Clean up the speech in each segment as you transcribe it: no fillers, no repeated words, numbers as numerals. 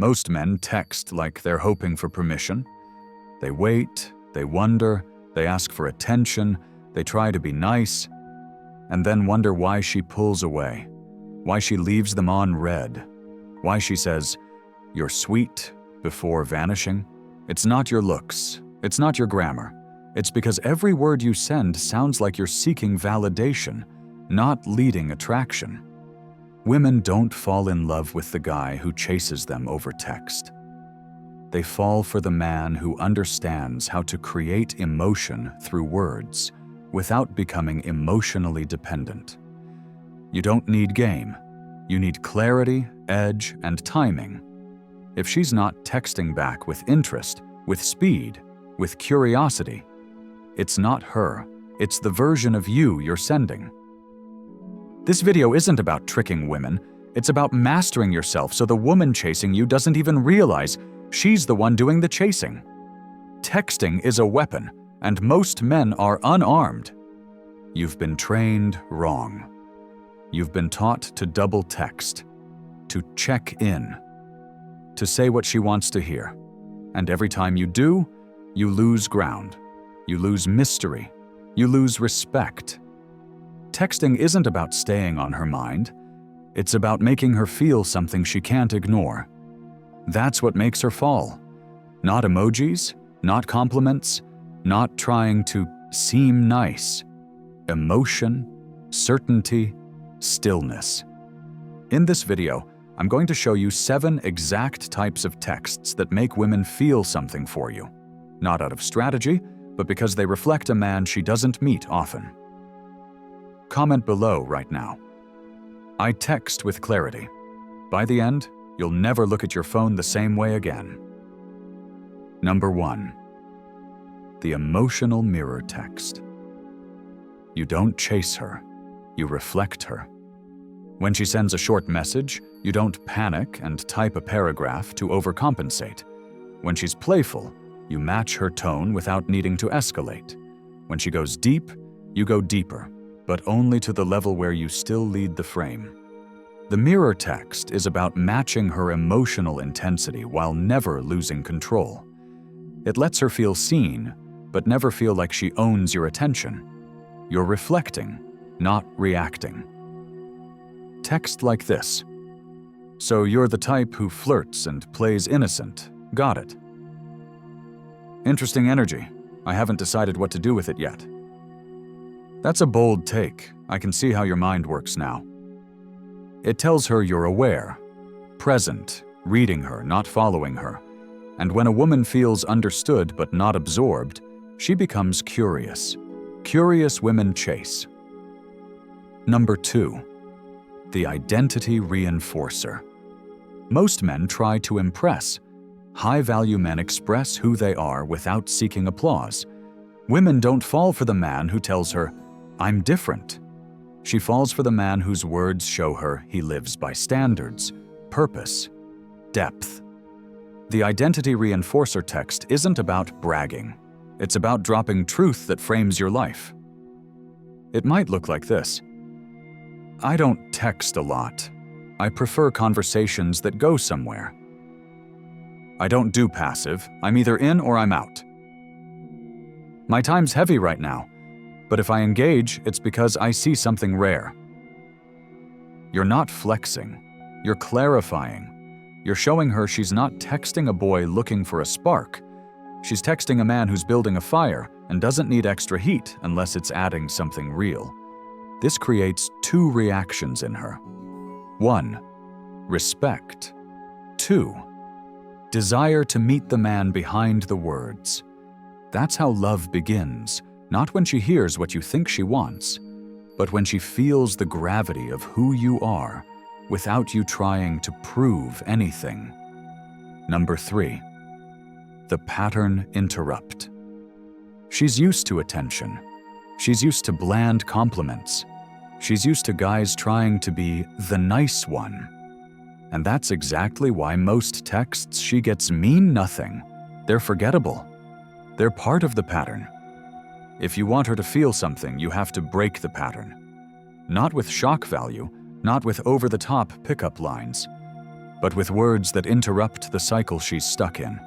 Most men text like they're hoping for permission. They wait, they wonder, they ask for attention, they try to be nice, and then wonder why she pulls away, why she leaves them on read, why she says, "You're sweet," before vanishing. It's not your looks, it's not your grammar. It's because every word you send sounds like you're seeking validation, not leading attraction. Women don't fall in love with the guy who chases them over text. They fall for the man who understands how to create emotion through words without becoming emotionally dependent. You don't need game. You need clarity, edge, and timing. If she's not texting back with interest, with speed, with curiosity, it's not her. It's the version of you you're sending. This video isn't about tricking women. It's about mastering yourself so the woman chasing you doesn't even realize she's the one doing the chasing. Texting is a weapon, and most men are unarmed. You've been trained wrong. You've been taught to double text, to check in, to say what she wants to hear. And every time you do, you lose ground. You lose mystery. You lose respect. Texting isn't about staying on her mind. It's about making her feel something she can't ignore. That's what makes her fall. Not emojis, not compliments, not trying to seem nice. Emotion, certainty, stillness. In this video, I'm going to show you 7 exact types of texts that make women feel something for you. Not out of strategy, but because they reflect a man she doesn't meet often. Comment below right now. I text with clarity. By the end, you'll never look at your phone the same way again. Number 1. The emotional mirror text. You don't chase her, you reflect her. When she sends a short message, you don't panic and type a paragraph to overcompensate. When she's playful, you match her tone without needing to escalate. When she goes deep, you go deeper, but only to the level where you still lead the frame. The mirror text is about matching her emotional intensity while never losing control. It lets her feel seen, but never feel like she owns your attention. You're reflecting, not reacting. Text like this. So you're the type who flirts and plays innocent. Got it. Interesting energy. I haven't decided what to do with it yet. That's a bold take. I can see how your mind works now. It tells her you're aware, present, reading her, not following her. And when a woman feels understood but not absorbed, she becomes curious. Curious women chase. Number 2. The identity reinforcer. Most men try to impress. High-value men express who they are without seeking applause. Women don't fall for the man who tells her, "I'm different." She falls for the man whose words show her he lives by standards, purpose, depth. The identity reinforcer text isn't about bragging. It's about dropping truth that frames your life. It might look like this. I don't text a lot. I prefer conversations that go somewhere. I don't do passive. I'm either in or I'm out. My time's heavy right now, but if I engage, it's because I see something rare. You're not flexing. You're clarifying. You're showing her she's not texting a boy looking for a spark. She's texting a man who's building a fire and doesn't need extra heat unless it's adding something real. This creates 2 reactions in her. 1. Respect. 2. Desire to meet the man behind the words. That's how love begins, not when she hears what you think she wants, but when she feels the gravity of who you are without you trying to prove anything. Number 3. The pattern interrupt. She's used to attention. She's used to bland compliments. She's used to guys trying to be the nice one. And that's exactly why most texts she gets mean nothing. They're forgettable. They're part of the pattern. If you want her to feel something, you have to break the pattern. Not with shock value, not with over-the-top pickup lines, but with words that interrupt the cycle she's stuck in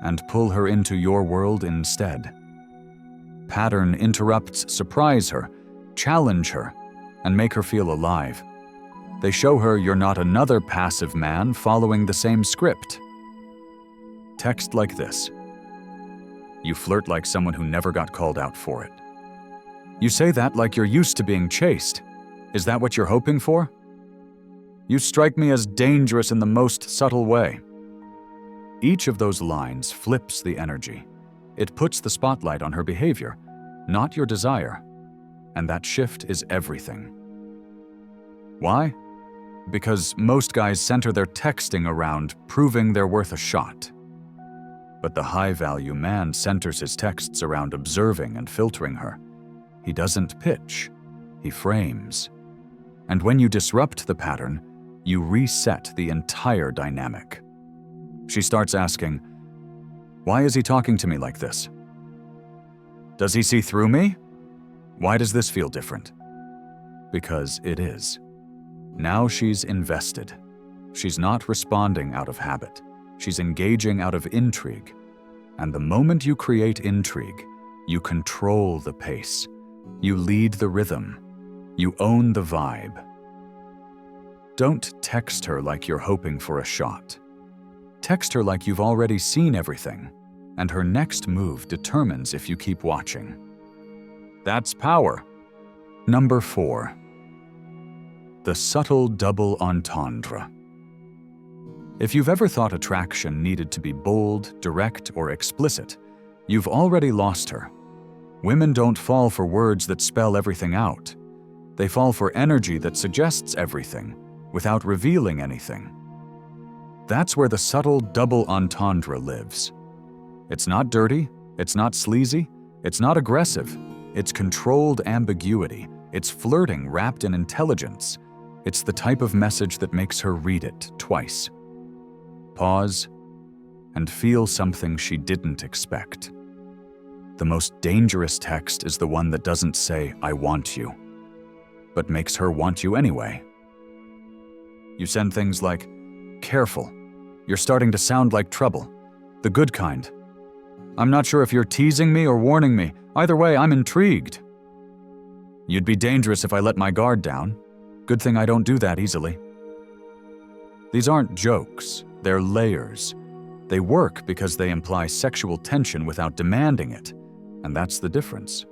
and pull her into your world instead. Pattern interrupts surprise her, challenge her, and make her feel alive. They show her you're not another passive man following the same script. Text like this. You flirt like someone who never got called out for it. You say that like you're used to being chased. Is that what you're hoping for? You strike me as dangerous in the most subtle way. Each of those lines flips the energy. It puts the spotlight on her behavior, not your desire. And that shift is everything. Why? Because most guys center their texting around proving they're worth a shot. But the high-value man centers his texts around observing and filtering her. He doesn't pitch, he frames. And when you disrupt the pattern, you reset the entire dynamic. She starts asking, why is he talking to me like this? Does he see through me? Why does this feel different? Because it is. Now she's invested. She's not responding out of habit. She's engaging out of intrigue. And the moment you create intrigue, you control the pace. You lead the rhythm. You own the vibe. Don't text her like you're hoping for a shot. Text her like you've already seen everything, and her next move determines if you keep watching. That's power. Number 4. The subtle double entendre. If you've ever thought attraction needed to be bold, direct, or explicit, you've already lost her. Women don't fall for words that spell everything out. They fall for energy that suggests everything, without revealing anything. That's where the subtle double entendre lives. It's not dirty, it's not sleazy, it's not aggressive. It's controlled ambiguity. It's flirting wrapped in intelligence. It's the type of message that makes her read it twice. Pause and feel something she didn't expect. The most dangerous text is the one that doesn't say, I want you, but makes her want you anyway. You send things like, careful, you're starting to sound like trouble, the good kind. I'm not sure if you're teasing me or warning me. Either way, I'm intrigued. You'd be dangerous if I let my guard down. Good thing I don't do that easily. These aren't jokes, they're layers. They work because they imply sexual tension without demanding it, and that's the difference.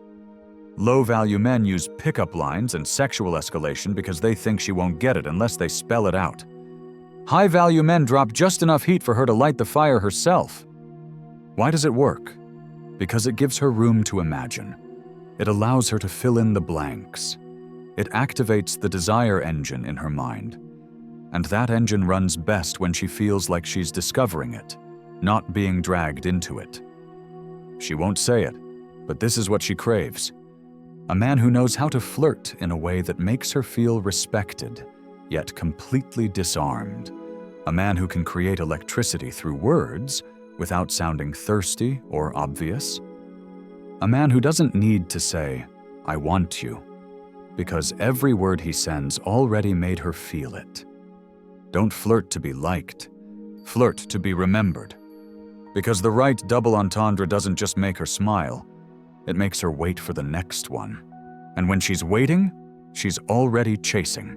Low-value men use pickup lines and sexual escalation because they think she won't get it unless they spell it out. High-value men drop just enough heat for her to light the fire herself. Why does it work? Because it gives her room to imagine. It allows her to fill in the blanks. It activates the desire engine in her mind. And that engine runs best when she feels like she's discovering it, not being dragged into it. She won't say it, but this is what she craves. A man who knows how to flirt in a way that makes her feel respected, yet completely disarmed. A man who can create electricity through words without sounding thirsty or obvious. A man who doesn't need to say, I want you, because every word he sends already made her feel it. Don't flirt to be liked. Flirt to be remembered. Because the right double entendre doesn't just make her smile, it makes her wait for the next one. And when she's waiting, she's already chasing.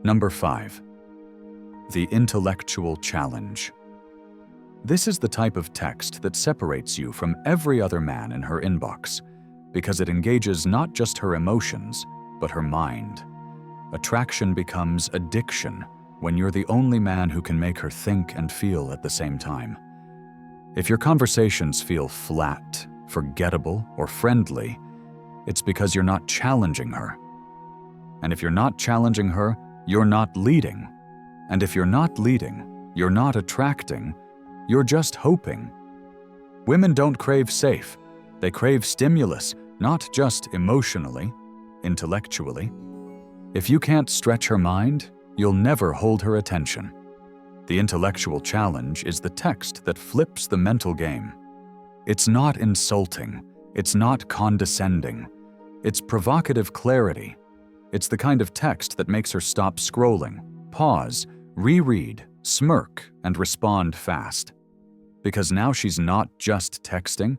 Number 5. The intellectual challenge. This is the type of text that separates you from every other man in her inbox, because it engages not just her emotions, but her mind. Attraction becomes addiction when you're the only man who can make her think and feel at the same time. If your conversations feel flat, forgettable, or friendly, it's because you're not challenging her. And if you're not challenging her, you're not leading. And if you're not leading, you're not attracting, you're just hoping. Women don't crave safe. They crave stimulus, not just emotionally, intellectually. If you can't stretch her mind, you'll never hold her attention. The intellectual challenge is the text that flips the mental game. It's not insulting. It's not condescending. It's provocative clarity. It's the kind of text that makes her stop scrolling, pause, reread, smirk, and respond fast. Because now she's not just texting,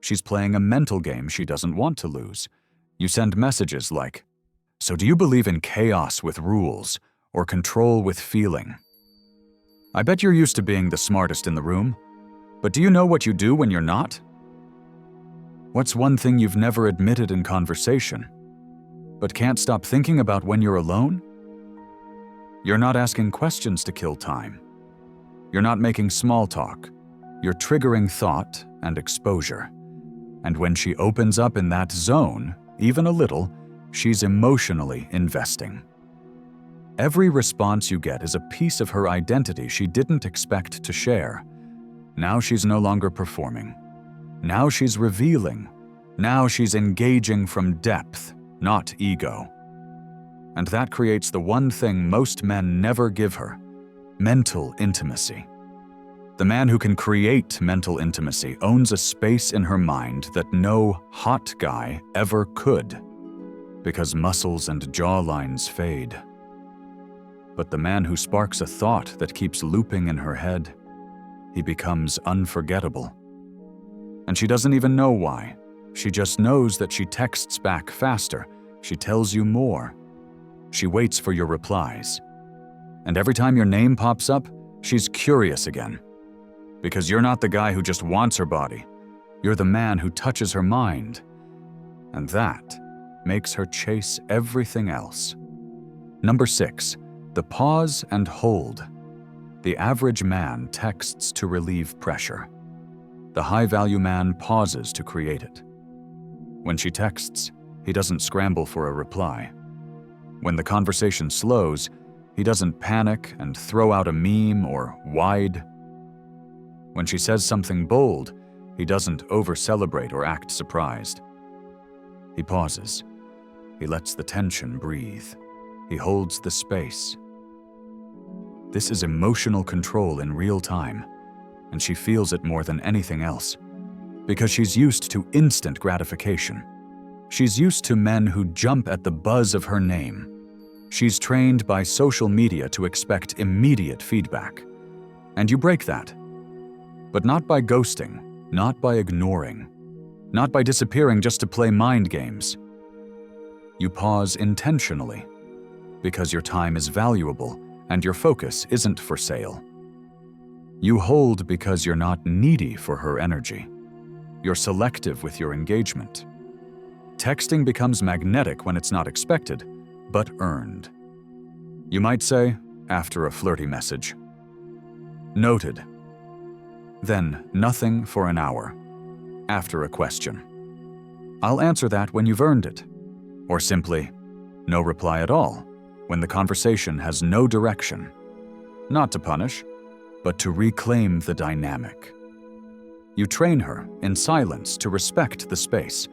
she's playing a mental game she doesn't want to lose. You send messages like, "So do you believe in chaos with rules or control with feeling? I bet you're used to being the smartest in the room, but do you know what you do when you're not? What's one thing you've never admitted in conversation, but can't stop thinking about when you're alone?" You're not asking questions to kill time. You're not making small talk. You're triggering thought and exposure. And when she opens up in that zone, even a little, she's emotionally investing. Every response you get is a piece of her identity she didn't expect to share. Now she's no longer performing. Now she's revealing. Now she's engaging from depth, not ego. And that creates the one thing most men never give her: mental intimacy. The man who can create mental intimacy owns a space in her mind that no hot guy ever could, because muscles and jawlines fade. But the man who sparks a thought that keeps looping in her head, he becomes unforgettable. And she doesn't even know why. She just knows that she texts back faster. She tells you more. She waits for your replies. And every time your name pops up, she's curious again. Because you're not the guy who just wants her body. You're the man who touches her mind. And that makes her chase everything else. Number 6, the pause and hold. The average man texts to relieve pressure. The high-value man pauses to create it. When she texts, he doesn't scramble for a reply. When the conversation slows, he doesn't panic and throw out a meme or wide. When she says something bold, he doesn't over-celebrate or act surprised. He pauses. He lets the tension breathe. He holds the space. This is emotional control in real time, and she feels it more than anything else, because she's used to instant gratification. She's used to men who jump at the buzz of her name. She's trained by social media to expect immediate feedback. And you break that. But not by ghosting, not by ignoring, not by disappearing just to play mind games. You pause intentionally, because your time is valuable and your focus isn't for sale. You hold because you're not needy for her energy. You're selective with your engagement. Texting becomes magnetic when it's not expected, but earned. You might say, after a flirty message, "Noted." Then nothing for an hour, after a question. "I'll answer that when you've earned it." Or simply, no reply at all, when the conversation has no direction. Not to punish, but to reclaim the dynamic. You train her, in silence, to respect the space.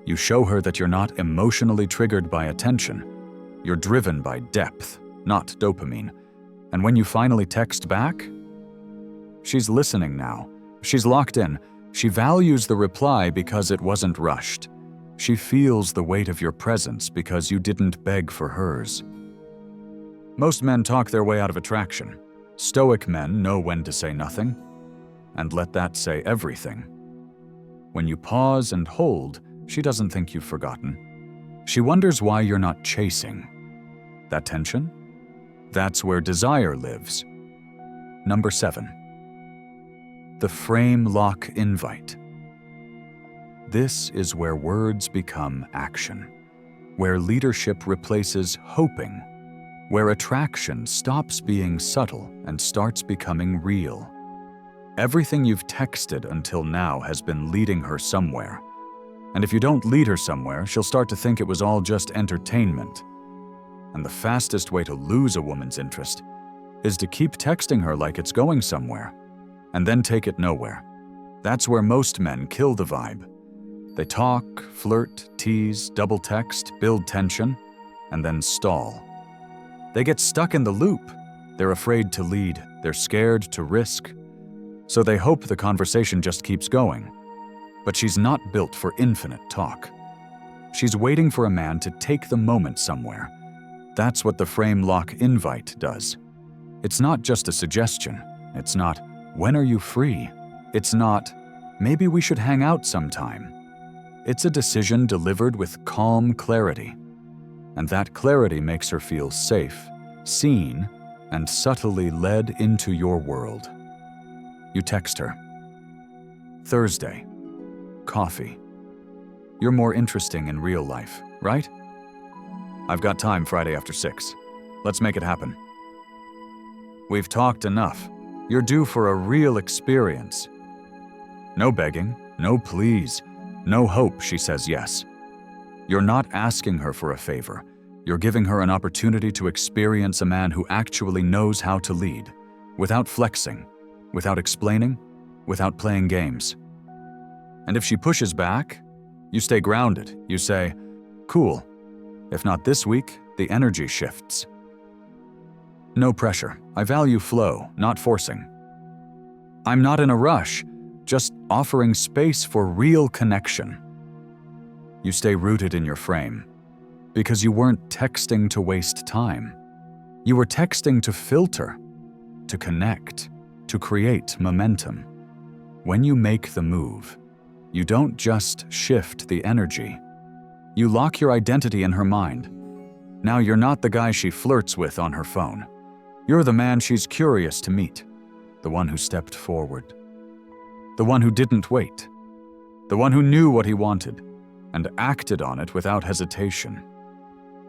You show her that you're not emotionally triggered by attention. You're driven by depth, not dopamine. And when you finally text back, she's listening now. She's locked in. She values the reply because it wasn't rushed. She feels the weight of your presence because you didn't beg for hers. Most men talk their way out of attraction. Stoic men know when to say nothing, and let that say everything. When you pause and hold, she doesn't think you've forgotten. She wonders why you're not chasing. That tension? That's where desire lives. Number 7. The frame lock invite. This is where words become action, where leadership replaces hoping, where attraction stops being subtle and starts becoming real. Everything you've texted until now has been leading her somewhere. And if you don't lead her somewhere, she'll start to think it was all just entertainment. And the fastest way to lose a woman's interest is to keep texting her like it's going somewhere, and then take it nowhere. That's where most men kill the vibe. They talk, flirt, tease, double text, build tension, and then stall. They get stuck in the loop. They're afraid to lead. They're scared to risk. So they hope the conversation just keeps going. But she's not built for infinite talk. She's waiting for a man to take the moment somewhere. That's what the frame lock invite does. It's not just a suggestion. It's not, when are you free? It's not, maybe we should hang out sometime. It's a decision delivered with calm clarity. And that clarity makes her feel safe, seen, and subtly led into your world. You text her. Thursday. Coffee. You're more interesting in real life, right? I've got time Friday after 6. Let's make it happen. We've talked enough. You're due for a real experience. No begging, no pleas, no hope she says yes. You're not asking her for a favor. You're giving her an opportunity to experience a man who actually knows how to lead, without flexing, without explaining, without playing games. And if she pushes back, you stay grounded. You say, cool. If not this week, the energy shifts. No pressure. I value flow, not forcing. I'm not in a rush, just offering space for real connection. You stay rooted in your frame, because you weren't texting to waste time. You were texting to filter, to connect, to create momentum. When you make the move, you don't just shift the energy. You lock your identity in her mind. Now you're not the guy she flirts with on her phone. You're the man she's curious to meet, the one who stepped forward, the one who didn't wait, the one who knew what he wanted and acted on it without hesitation.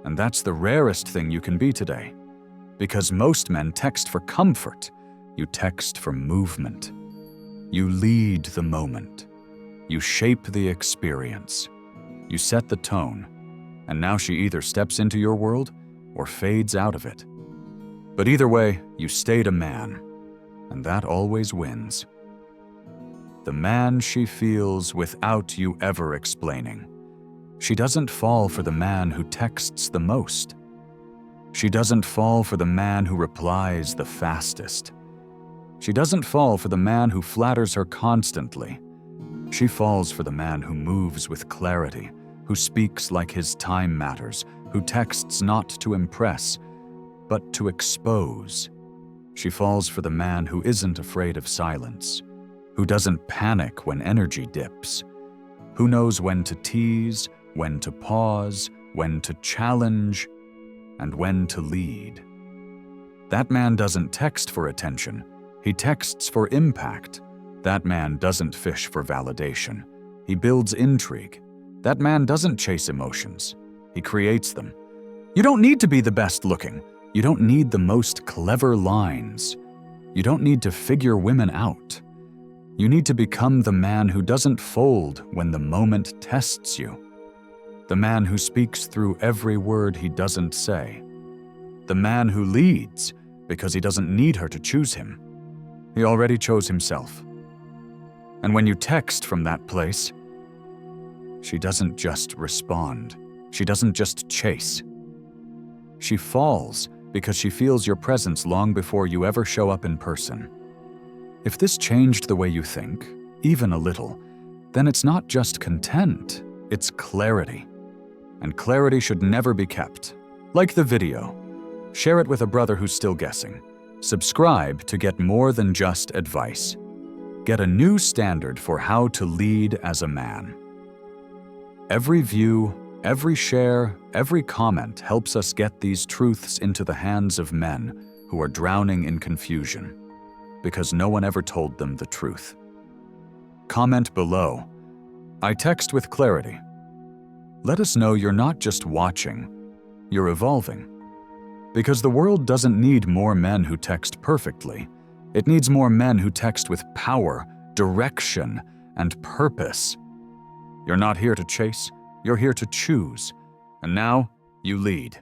And that's the rarest thing you can be today, because most men text for comfort. You text for movement. You lead the moment. You shape the experience. You set the tone, and now she either steps into your world or fades out of it. But either way, you stayed a man, and that always wins. The man she feels without you ever explaining. She doesn't fall for the man who texts the most. She doesn't fall for the man who replies the fastest. She doesn't fall for the man who flatters her constantly. She falls for the man who moves with clarity, who speaks like his time matters, who texts not to impress, but to expose. She falls for the man who isn't afraid of silence, who doesn't panic when energy dips, who knows when to tease, when to pause, when to challenge, and when to lead. That man doesn't text for attention. He texts for impact. That man doesn't fish for validation. He builds intrigue. That man doesn't chase emotions. He creates them. You don't need to be the best looking. You don't need the most clever lines. You don't need to figure women out. You need to become the man who doesn't fold when the moment tests you. The man who speaks through every word he doesn't say. The man who leads because he doesn't need her to choose him. He already chose himself. And when you text from that place, she doesn't just respond. She doesn't just chase. She falls because she feels your presence long before you ever show up in person. If this changed the way you think, even a little, then it's not just content, it's clarity. And clarity should never be kept. Like the video. Share it with a brother who's still guessing. Subscribe to get more than just advice. Get a new standard for how to lead as a man. Every view, every share, every comment helps us get these truths into the hands of men who are drowning in confusion, because no one ever told them the truth. Comment below. I text with clarity. Let us know you're not just watching, you're evolving. Because the world doesn't need more men who text perfectly. It needs more men who text with power, direction, and purpose. You're not here to chase, you're here to choose. And now, you lead.